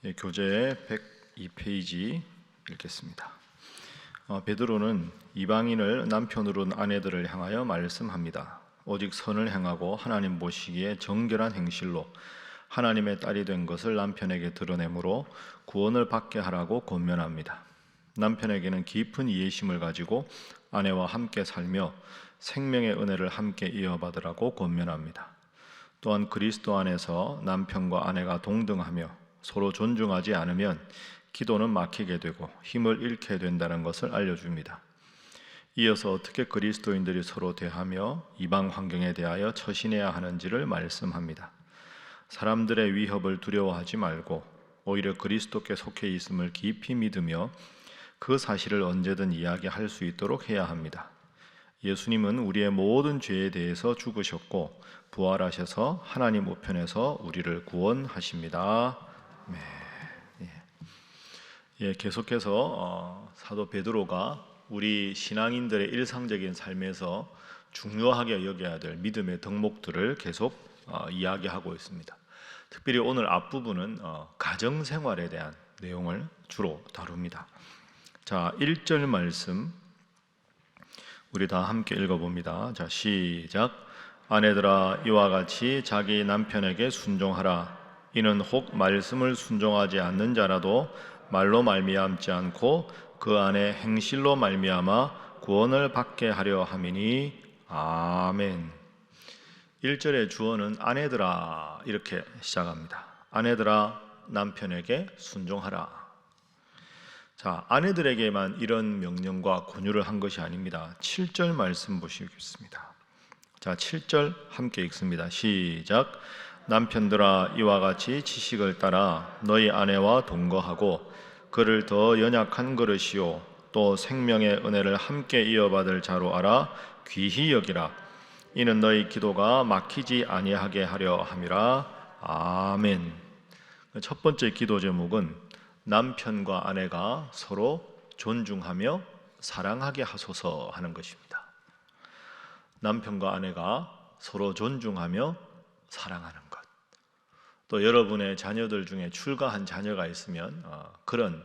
교재의 102페이지 읽겠습니다. 베드로는 이방인을 남편으로 둔 아내들을 향하여 말씀합니다. 오직 선을 행하고 하나님 보시기에 정결한 행실로 하나님의 딸이 된 것을 남편에게 드러내므로 구원을 받게 하라고 권면합니다. 남편에게는 깊은 이해심을 가지고 아내와 함께 살며 생명의 은혜를 함께 이어받으라고 권면합니다. 또한 그리스도 안에서 남편과 아내가 동등하며 서로 존중하지 않으면 기도는 막히게 되고 힘을 잃게 된다는 것을 알려줍니다. 이어서 어떻게 그리스도인들이 서로 대하며 이방 환경에 대하여 처신해야 하는지를 말씀합니다. 사람들의 위협을 두려워하지 말고 오히려 그리스도께 속해 있음을 깊이 믿으며 그 사실을 언제든 이야기할 수 있도록 해야 합니다. 예수님은 우리의 모든 죄에 대해서 죽으셨고 부활하셔서 하나님 우편에서 우리를 구원하십니다. 계속해서 사도 베드로가 우리 신앙인들의 일상적인 삶에서 중요하게 여겨야 될 믿음의 덕목들을 계속 이야기하고 있습니다. 특별히 오늘 앞부분은 가정생활에 대한 내용을 주로 다룹니다. 자, 1절 말씀 우리 다 함께 읽어봅니다. 자, 시작. 아내들아 이와 같이 자기 남편에게 순종하라. 이는 혹 말씀을 순종하지 않는 자라도 말로 말미암지 않고 그 안에 행실로 말미암아 구원을 받게 하려 함이니. 아멘. 1절의 주어는 아내들아 이렇게 시작합니다. 아내들아 남편에게 순종하라. 자, 아내들에게만 이런 명령과 권유를 한 것이 아닙니다. 7절 말씀 보시겠습니다. 자, 7절 함께 읽습니다. 시작. 남편들아 이와 같이 지식을 따라 너희 아내와 동거하고 그를 더 연약한 그릇이요 또 생명의 은혜를 함께 이어받을 자로 알아 귀히 여기라. 이는 너희 기도가 막히지 아니하게 하려 함이라. 아멘. 첫 번째 기도 제목은 남편과 아내가 서로 존중하며 사랑하게 하소서 하는 것입니다. 남편과 아내가 서로 존중하며 사랑하는 것. 또 여러분의 자녀들 중에 출가한 자녀가 있으면 그런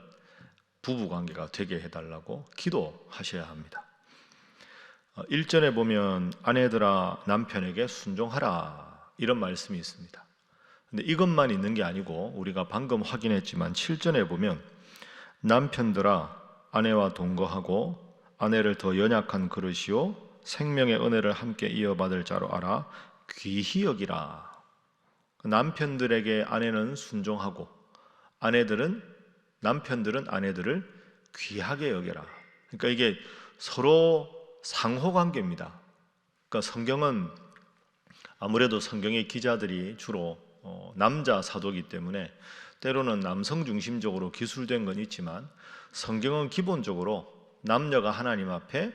부부관계가 되게 해달라고 기도하셔야 합니다. 1절에 보면 아내들아 남편에게 순종하라 이런 말씀이 있습니다. 근데 이것만 있는 게 아니고 우리가 방금 확인했지만 7절에 보면 남편들아 아내와 동거하고 아내를 더 연약한 그릇이요 생명의 은혜를 함께 이어받을 자로 알아 귀히 여기라. 남편들에게 아내는 순종하고 남편들은 아내들을 귀하게 여겨라. 그러니까 이게 서로 상호관계입니다. 그러니까 성경은 아무래도 성경의 기자들이 주로 남자 사도이기 때문에 때로는 남성 중심적으로 기술된 건 있지만 성경은 기본적으로 남녀가 하나님 앞에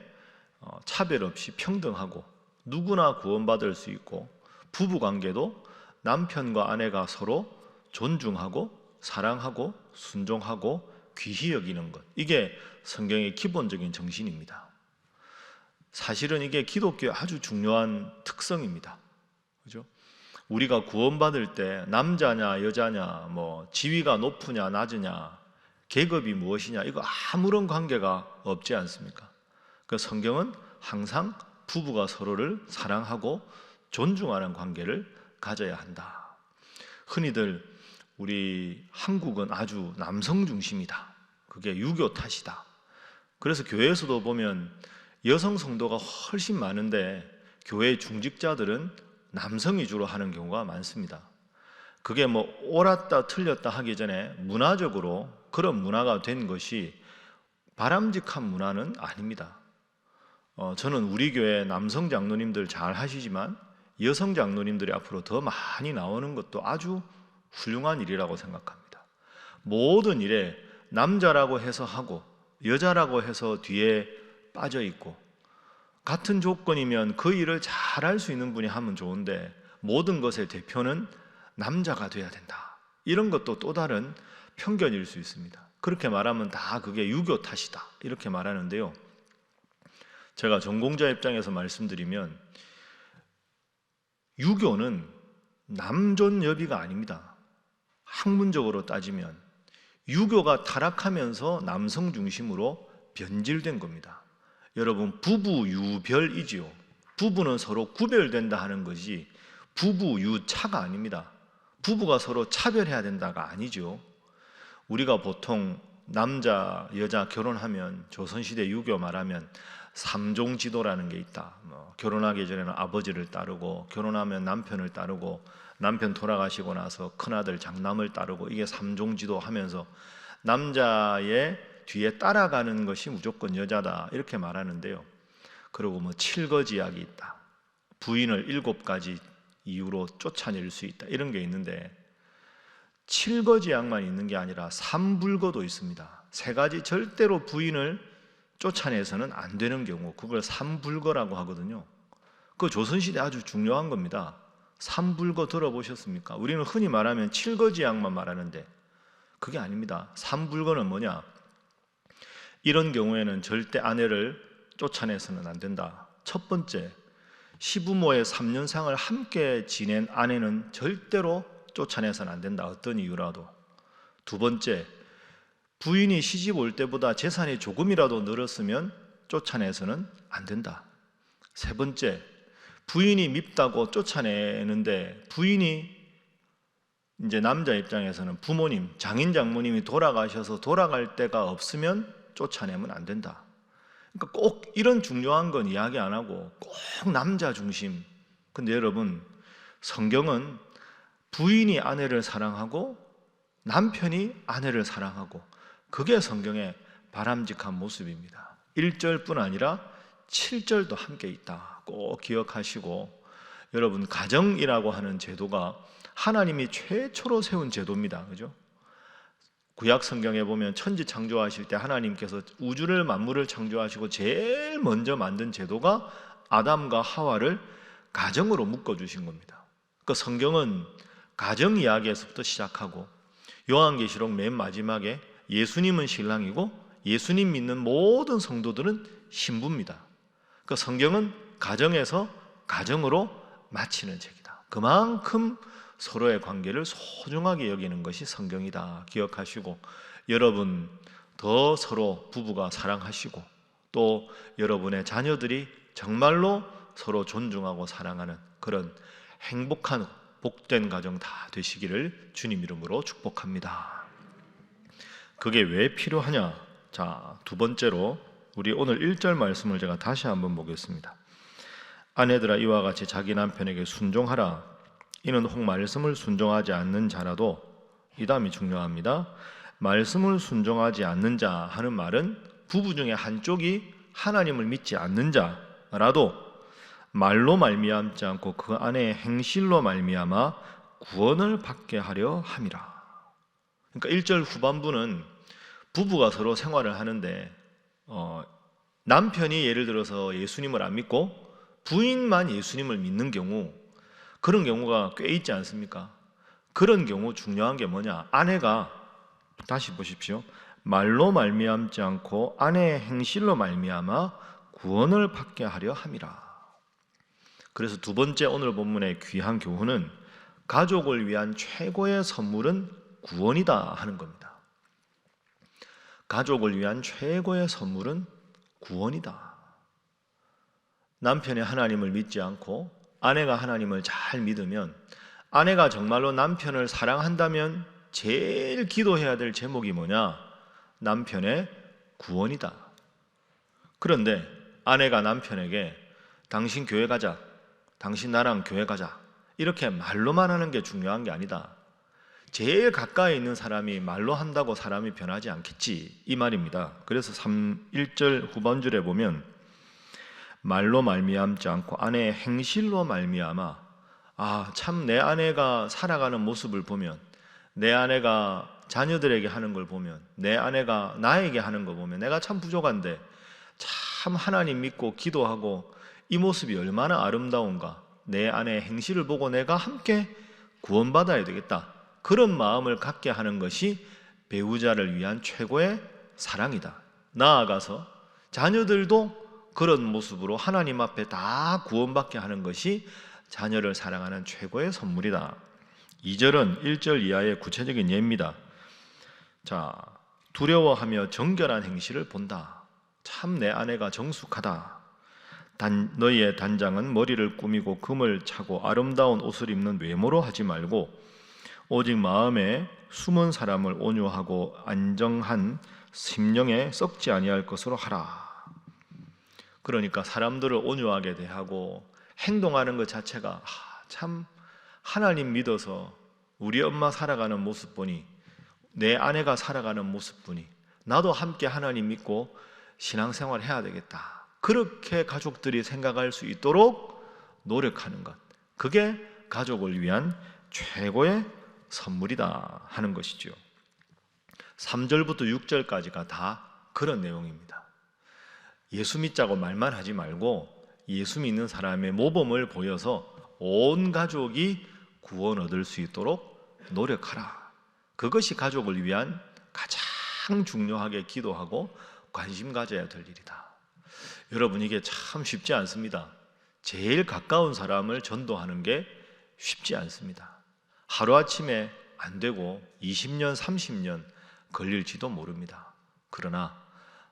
차별 없이 평등하고 누구나 구원받을 수 있고 부부관계도 남편과 아내가 서로 존중하고 사랑하고 순종하고 귀히 여기는 것, 이게 성경의 기본적인 정신입니다. 사실은 이게 기독교의 아주 중요한 특성입니다. 그죠? 우리가 구원받을 때 남자냐 여자냐 지위가 높으냐 낮으냐 계급이 무엇이냐 이거 아무런 관계가 없지 않습니까? 그 성경은 항상 부부가 서로를 사랑하고 존중하는 관계를 가져야 한다. 흔히들 우리 한국은 아주 남성 중심이다. 그게 유교 탓이다. 그래서 교회에서도 보면 여성 성도가 훨씬 많은데 교회 중직자들은 남성이 주로 하는 경우가 많습니다. 그게 옳았다 틀렸다 하기 전에 문화적으로 그런 문화가 된 것이 바람직한 문화는 아닙니다. 저는 우리 교회 남성 장로님들 잘 하시지만 여성 장로님들이 앞으로 더 많이 나오는 것도 아주 훌륭한 일이라고 생각합니다. 모든 일에 남자라고 해서 하고 여자라고 해서 뒤에 빠져 있고 같은 조건이면 그 일을 잘할 수 있는 분이 하면 좋은데 모든 것의 대표는 남자가 돼야 된다. 이런 것도 또 다른 편견일 수 있습니다. 그렇게 말하면 다 그게 유교 탓이다. 이렇게 말하는데요. 제가 전공자 입장에서 말씀드리면 유교는 남존여비가 아닙니다. 학문적으로 따지면 유교가 타락하면서 남성 중심으로 변질된 겁니다. 여러분, 부부 유별이지요. 부부는 서로 구별된다 하는 것이 부부 유차가 아닙니다. 부부가 서로 차별해야 된다가 아니죠. 우리가 보통 남자 여자 결혼하면 조선시대 유교 말하면 삼종지도라는 게 있다. 결혼하기 전에는 아버지를 따르고, 결혼하면 남편을 따르고, 남편 돌아가시고 나서 큰아들 장남을 따르고, 이게 삼종지도 하면서 남자의 뒤에 따라가는 것이 무조건 여자다 이렇게 말하는데요. 그리고 칠거지약이 있다. 부인을 7가지 이유로 쫓아낼 수 있다, 이런 게 있는데, 칠거지약만 있는 게 아니라 삼불거도 있습니다. 3가지 절대로 부인을 쫓아내서는 안 되는 경우, 그걸 삼불거라고 하거든요. 그 조선시대 아주 중요한 겁니다. 삼불거 들어보셨습니까? 우리는 흔히 말하면 칠거지약만 말하는데 그게 아닙니다. 삼불거는 뭐냐? 이런 경우에는 절대 아내를 쫓아내서는 안 된다. 첫 번째, 시부모의 3년상을 함께 지낸 아내는 절대로 쫓아내서는 안 된다. 어떤 이유라도. 두 번째, 부인이 시집 올 때보다 재산이 조금이라도 늘었으면 쫓아내서는 안 된다. 세 번째, 부인이 밉다고 쫓아내는데 부인이 이제 남자 입장에서는 부모님, 장인 장모님이 돌아가셔서 돌아갈 데가 없으면 쫓아내면 안 된다. 그러니까 꼭 이런 중요한 건 이야기 안 하고 꼭 남자 중심. 근데 여러분, 성경은 부인이 아내를 사랑하고 남편이 아내를 사랑하고, 그게 성경의 바람직한 모습입니다. 1절뿐 아니라 7절도 함께 있다. 꼭 기억하시고, 여러분, 가정이라고 하는 제도가 하나님이 최초로 세운 제도입니다. 그죠? 구약 성경에 보면 천지 창조하실 때 하나님께서 우주를 만물을 창조하시고 제일 먼저 만든 제도가 아담과 하와를 가정으로 묶어주신 겁니다. 그 성경은 가정 이야기에서부터 시작하고, 요한계시록 맨 마지막에 예수님은 신랑이고 예수님 믿는 모든 성도들은 신부입니다. 그 성경은 가정에서 가정으로 마치는 책이다. 그만큼 서로의 관계를 소중하게 여기는 것이 성경이다. 기억하시고, 여러분 더 서로 부부가 사랑하시고, 또 여러분의 자녀들이 정말로 서로 존중하고 사랑하는 그런 행복한 복된 가정 다 되시기를 주님 이름으로 축복합니다. 그게 왜 필요하냐? 자, 두 번째로 우리 오늘 1절 말씀을 제가 다시 한번 보겠습니다. 아내들아, 이와 같이 자기 남편에게 순종하라. 이는 혹 말씀을 순종하지 않는 자라도, 이 다음이 중요합니다. 말씀을 순종하지 않는 자 하는 말은 부부 중에 한쪽이 하나님을 믿지 않는 자라도 말로 말미암지 않고 그 아내의 행실로 말미암아 구원을 받게 하려 함이라. 그러니까 1절 후반부는 부부가 서로 생활을 하는데 남편이 예를 들어서 예수님을 안 믿고 부인만 예수님을 믿는 경우, 그런 경우가 꽤 있지 않습니까? 그런 경우 중요한 게 뭐냐? 아내가, 다시 보십시오. 말로 말미암지 않고 아내의 행실로 말미암아 구원을 받게 하려 함이라. 그래서 두 번째 오늘 본문의 귀한 교훈은 가족을 위한 최고의 선물은 구원이다 하는 겁니다. 가족을 위한 최고의 선물은 구원이다. 남편이 하나님을 믿지 않고 아내가 하나님을 잘 믿으면, 아내가 정말로 남편을 사랑한다면 제일 기도해야 될 제목이 뭐냐? 남편의 구원이다. 그런데 아내가 남편에게 당신 교회 가자, 당신 나랑 교회 가자, 이렇게 말로만 하는 게 중요한 게 아니다. 제일 가까이 있는 사람이 말로 한다고 사람이 변하지 않겠지, 이 말입니다. 그래서 1절 후반줄에 보면 말로 말미암지 않고 아내의 행실로 말미암아, 참 내 아내가 살아가는 모습을 보면, 내 아내가 자녀들에게 하는 걸 보면, 내 아내가 나에게 하는 걸 보면 내가 참 부족한데 참 하나님 믿고 기도하고 이 모습이 얼마나 아름다운가, 내 아내의 행실을 보고 내가 함께 구원받아야 되겠다, 그런 마음을 갖게 하는 것이 배우자를 위한 최고의 사랑이다. 나아가서 자녀들도 그런 모습으로 하나님 앞에 다 구원받게 하는 것이 자녀를 사랑하는 최고의 선물이다. 2절은 1절 이하의 구체적인 예입니다. 자, 두려워하며 정결한 행실을 본다. 참 내 아내가 정숙하다. 너희의 단장은 머리를 꾸미고 금을 차고 아름다운 옷을 입는 외모로 하지 말고 오직 마음에 숨은 사람을 온유하고 안정한 심령에 썩지 아니할 것으로 하라. 그러니까 사람들을 온유하게 대하고 행동하는 것 자체가 참 하나님 믿어서 우리 엄마 살아가는 모습 보니, 내 아내가 살아가는 모습 보니 나도 함께 하나님 믿고 신앙생활 해야 되겠다, 그렇게 가족들이 생각할 수 있도록 노력하는 것, 그게 가족을 위한 최고의 선물이다 하는 것이죠. 3절부터 6절까지가 다 그런 내용입니다. 예수 믿자고 말만 하지 말고 예수 믿는 사람의 모범을 보여서 온 가족이 구원 얻을 수 있도록 노력하라. 그것이 가족을 위한 가장 중요하게 기도하고 관심 가져야 될 일이다. 여러분, 이게 참 쉽지 않습니다. 제일 가까운 사람을 전도하는 게 쉽지 않습니다. 하루아침에 안 되고 20년, 30년 걸릴지도 모릅니다. 그러나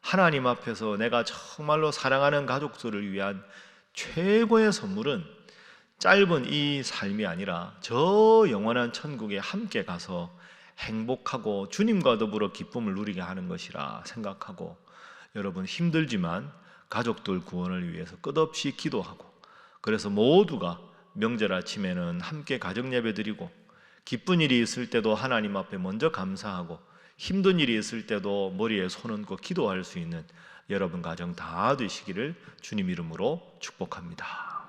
하나님 앞에서 내가 정말로 사랑하는 가족들을 위한 최고의 선물은 짧은 이 삶이 아니라 저 영원한 천국에 함께 가서 행복하고 주님과 더불어 기쁨을 누리게 하는 것이라 생각하고, 여러분 힘들지만 가족들 구원을 위해서 끝없이 기도하고, 그래서 모두가 명절 아침에는 함께 가정 예배 드리고, 기쁜 일이 있을 때도 하나님 앞에 먼저 감사하고, 힘든 일이 있을 때도 머리에 손 얹고 기도할 수 있는 여러분 가정 다 되시기를 주님 이름으로 축복합니다.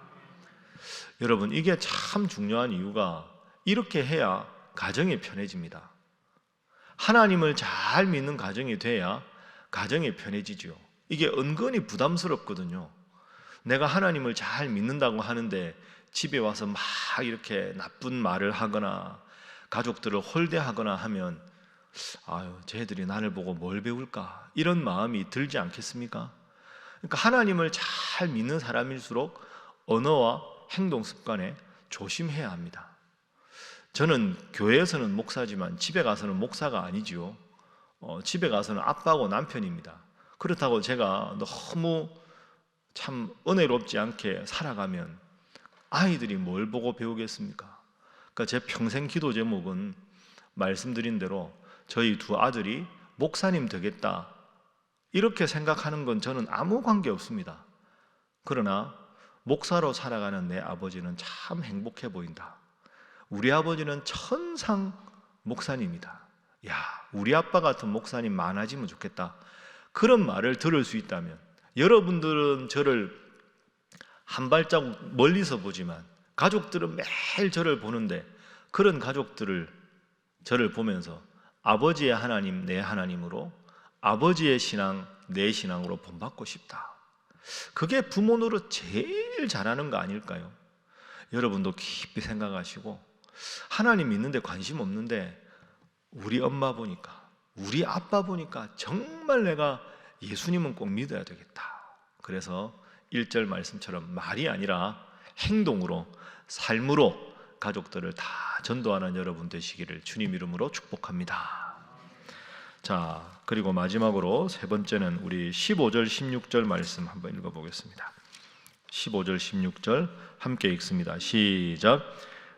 여러분, 이게 참 중요한 이유가 이렇게 해야 가정이 편해집니다. 하나님을 잘 믿는 가정이 돼야 가정이 편해지죠. 이게 은근히 부담스럽거든요. 내가 하나님을 잘 믿는다고 하는데 집에 와서 막 이렇게 나쁜 말을 하거나 가족들을 홀대하거나 하면 쟤들이 나를 보고 뭘 배울까, 이런 마음이 들지 않겠습니까? 그러니까 하나님을 잘 믿는 사람일수록 언어와 행동 습관에 조심해야 합니다. 저는 교회에서는 목사지만 집에 가서는 목사가 아니지요. 집에 가서는 아빠고 남편입니다. 그렇다고 제가 너무 참 은혜롭지 않게 살아가면 아이들이 뭘 보고 배우겠습니까? 그러니까 제 평생 기도 제목은 말씀드린 대로 저희 두 아들이 목사님 되겠다, 이렇게 생각하는 건 저는 아무 관계 없습니다. 그러나 목사로 살아가는 내 아버지는 참 행복해 보인다. 우리 아버지는 천상 목사님이다. 야, 우리 아빠 같은 목사님 많아지면 좋겠다. 그런 말을 들을 수 있다면, 여러분들은 저를 한 발자국 멀리서 보지만 가족들은 매일 저를 보는데, 그런 가족들을 저를 보면서 아버지의 하나님 내 하나님으로, 아버지의 신앙 내 신앙으로 본받고 싶다. 그게 부모 노릇 제일 잘하는 거 아닐까요? 여러분도 깊이 생각하시고, 하나님 믿는데 관심 없는데 우리 엄마 보니까, 우리 아빠 보니까 정말 내가 예수님은 꼭 믿어야 되겠다. 그래서 1절 말씀처럼 말이 아니라 행동으로, 삶으로 가족들을 다 전도하는 여러분 되시기를 주님 이름으로 축복합니다. 자, 그리고 마지막으로 세 번째는 우리 15절 16절 말씀 한번 읽어보겠습니다. 15절 16절 함께 읽습니다. 시작.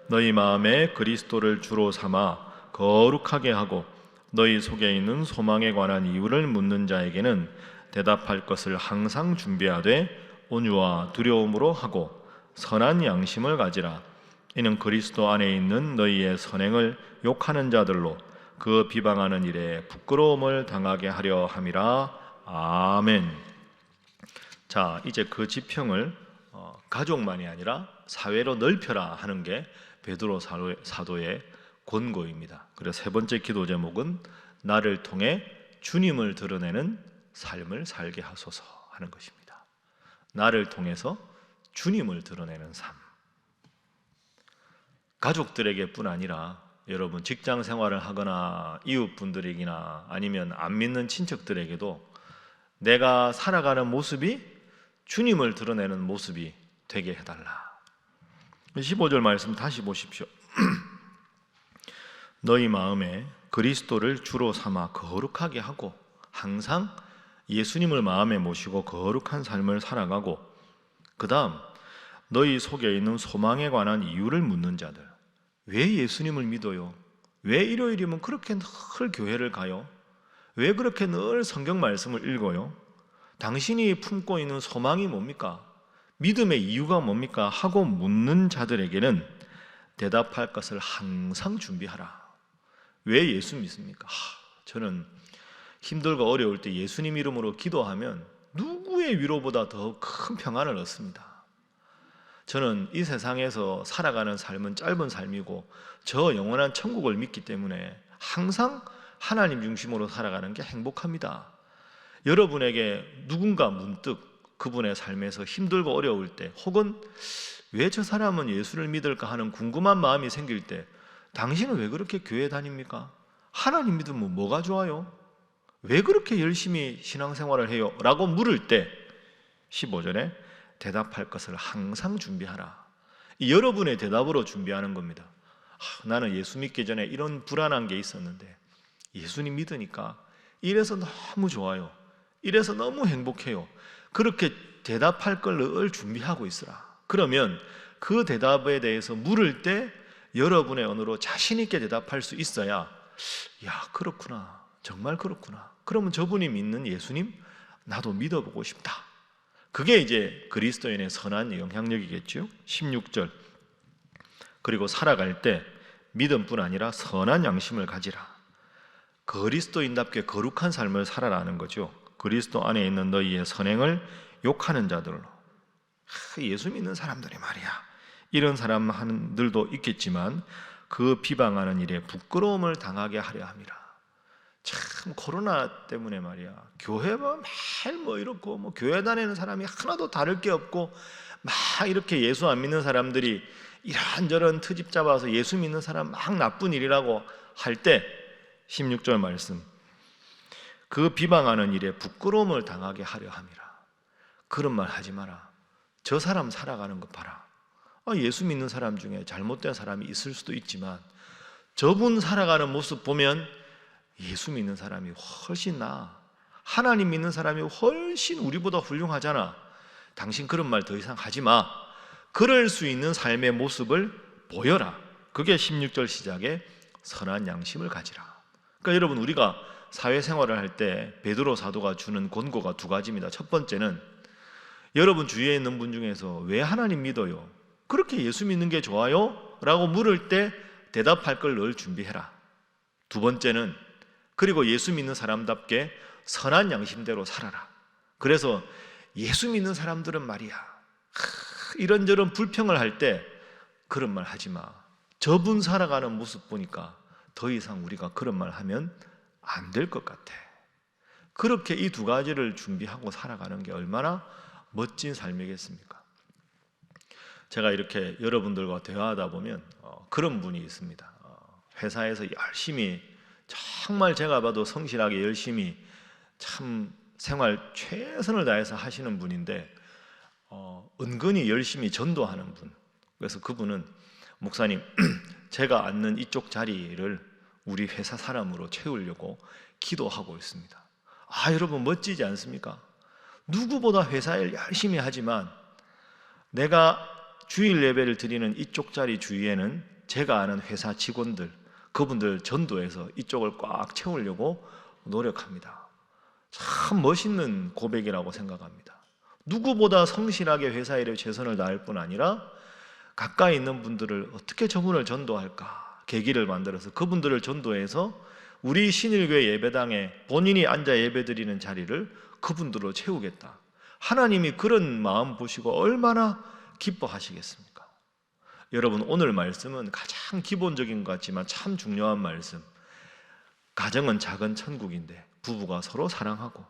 너희 마음에 그리스도를 주로 삼아 거룩하게 하고 너희 속에 있는 소망에 관한 이유를 묻는 자에게는 대답할 것을 항상 준비하되 온유와 두려움으로 하고 선한 양심을 가지라. 이는 그리스도 안에 있는 너희의 선행을 욕하는 자들로 그 비방하는 일에 부끄러움을 당하게 하려 함이라. 아멘. 자, 이제 그 지평을 가족만이 아니라 사회로 넓혀라 하는 게 베드로 사도의 권고입니다. 그래서 세 번째 기도 제목은 나를 통해 주님을 드러내는 삶을 살게 하소서 하는 것입니다. 나를 통해서 주님을 드러내는 삶. 가족들에게뿐 아니라 여러분 직장 생활을 하거나 이웃분들에게나 아니면 안 믿는 친척들에게도 내가 살아가는 모습이 주님을 드러내는 모습이 되게 해달라. 15절 말씀 다시 보십시오. 너희 마음에 그리스도를 주로 삼아 거룩하게 하고 항상 예수님을 마음에 모시고 거룩한 삶을 살아가고, 그 다음 너희 속에 있는 소망에 관한 이유를 묻는 자들. 왜 예수님을 믿어요? 왜 일요일이면 그렇게 늘 교회를 가요? 왜 그렇게 늘 성경 말씀을 읽어요? 당신이 품고 있는 소망이 뭡니까? 믿음의 이유가 뭡니까? 하고 묻는 자들에게는 대답할 것을 항상 준비하라. 왜 예수 믿습니까? 저는 힘들고 어려울 때 예수님 이름으로 기도하면 누구의 위로보다 더 큰 평안을 얻습니다. 저는 이 세상에서 살아가는 삶은 짧은 삶이고 저 영원한 천국을 믿기 때문에 항상 하나님 중심으로 살아가는 게 행복합니다. 여러분에게 누군가 문득 그분의 삶에서 힘들고 어려울 때, 혹은 왜 저 사람은 예수를 믿을까 하는 궁금한 마음이 생길 때, 당신은 왜 그렇게 교회 다닙니까? 하나님 믿으면 뭐가 좋아요? 왜 그렇게 열심히 신앙생활을 해요? 라고 물을 때 15절에 대답할 것을 항상 준비하라. 여러분의 대답으로 준비하는 겁니다. 나는 예수 믿기 전에 이런 불안한 게 있었는데 예수님 믿으니까 이래서 너무 좋아요. 이래서 너무 행복해요. 그렇게 대답할 걸 늘 준비하고 있으라. 그러면 그 대답에 대해서 물을 때 여러분의 언어로 자신 있게 대답할 수 있어야, 야, 그렇구나, 정말 그렇구나, 그러면 저분이 믿는 예수님 나도 믿어보고 싶다. 그게 이제 그리스도인의 선한 영향력이겠죠. 16절, 그리고 살아갈 때 믿음뿐 아니라 선한 양심을 가지라. 그리스도인답게 거룩한 삶을 살아라는 거죠. 그리스도 안에 있는 너희의 선행을 욕하는 자들로. 예수 믿는 사람들이 말이야, 이런 사람들도 있겠지만 그 비방하는 일에 부끄러움을 당하게 하려 함이라. 참 코로나 때문에 말이야, 교회만 매일 이렇고 교회 다니는 사람이 하나도 다를 게 없고 막 이렇게 예수 안 믿는 사람들이 이런저런 트집 잡아서 예수 믿는 사람 막 나쁜 일이라고 할 때 16절 말씀, 그 비방하는 일에 부끄러움을 당하게 하려 함이라. 그런 말 하지 마라. 저 사람 살아가는 거 봐라. 예수 믿는 사람 중에 잘못된 사람이 있을 수도 있지만 저분 살아가는 모습 보면 예수 믿는 사람이 훨씬 나아. 하나님 믿는 사람이 훨씬 우리보다 훌륭하잖아. 당신 그런 말 더 이상 하지 마. 그럴 수 있는 삶의 모습을 보여라. 그게 16절 시작에 선한 양심을 가지라. 그러니까 여러분, 우리가 사회생활을 할 때 베드로 사도가 주는 권고가 두 가지입니다. 첫 번째는 여러분 주위에 있는 분 중에서 왜 하나님 믿어요? 그렇게 예수 믿는 게 좋아요? 라고 물을 때 대답할 걸 늘 준비해라. 두 번째는, 그리고 예수 믿는 사람답게 선한 양심대로 살아라. 그래서 예수 믿는 사람들은 말이야, 이런저런 불평을 할 때 그런 말 하지 마. 저분 살아가는 모습 보니까 더 이상 우리가 그런 말 하면 안 될 것 같아. 그렇게 이 두 가지를 준비하고 살아가는 게 얼마나 멋진 삶이겠습니까? 제가 이렇게 여러분들과 대화하다 보면 그런 분이 있습니다. 회사에서 열심히, 정말 제가 봐도 성실하게 열심히 참 생활 최선을 다해서 하시는 분인데 은근히 열심히 전도하는 분. 그래서 그분은, 목사님, 제가 앉는 이쪽 자리를 우리 회사 사람으로 채우려고 기도하고 있습니다. 여러분 멋지지 않습니까? 누구보다 회사일 열심히 하지만 내가 주일 예배를 드리는 이쪽 자리 주위에는 제가 아는 회사 직원들, 그분들 전도해서 이쪽을 꽉 채우려고 노력합니다. 참 멋있는 고백이라고 생각합니다. 누구보다 성실하게 회사 일에 최선을 다할 뿐 아니라 가까이 있는 분들을 어떻게 저분을 전도할까 계기를 만들어서 그분들을 전도해서 우리 신일교회 예배당에 본인이 앉아 예배드리는 자리를 그분들로 채우겠다. 하나님이 그런 마음 보시고 얼마나 기뻐하시겠습니까? 여러분, 오늘 말씀은 가장 기본적인 것 같지만 참 중요한 말씀. 가정은 작은 천국인데 부부가 서로 사랑하고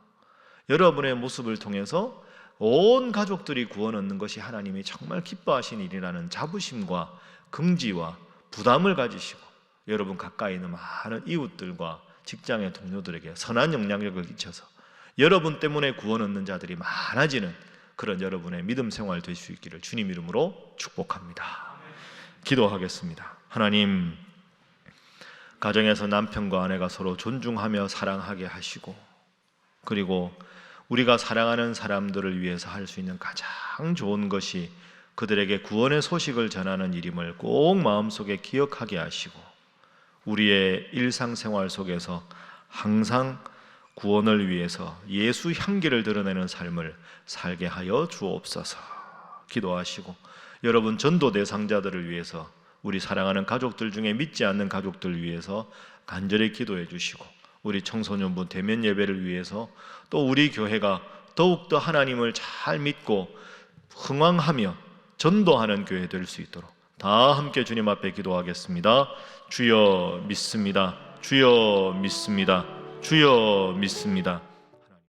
여러분의 모습을 통해서 온 가족들이 구원 얻는 것이 하나님이 정말 기뻐하신 일이라는 자부심과 긍지와 부담을 가지시고 여러분 가까이 있는 많은 이웃들과 직장의 동료들에게 선한 영향력을 끼쳐서 여러분 때문에 구원 얻는 자들이 많아지는 그런 여러분의 믿음 생활 될 수 있기를 주님 이름으로 축복합니다. 기도하겠습니다. 하나님, 가정에서 남편과 아내가 서로 존중하며 사랑하게 하시고, 그리고 우리가 사랑하는 사람들을 위해서 할 수 있는 가장 좋은 것이 그들에게 구원의 소식을 전하는 일임을 꼭 마음속에 기억하게 하시고, 우리의 일상생활 속에서 항상 구원을 위해서 예수 향기를 드러내는 삶을 살게 하여 주옵소서 기도하시고, 여러분 전도 대상자들을 위해서, 우리 사랑하는 가족들 중에 믿지 않는 가족들 위해서 간절히 기도해 주시고, 우리 청소년부 대면 예배를 위해서, 또 우리 교회가 더욱더 하나님을 잘 믿고 흥왕하며 전도하는 교회 될 수 있도록 다 함께 주님 앞에 기도하겠습니다. 주여 믿습니다. 주여 믿습니다. 주여 믿습니다.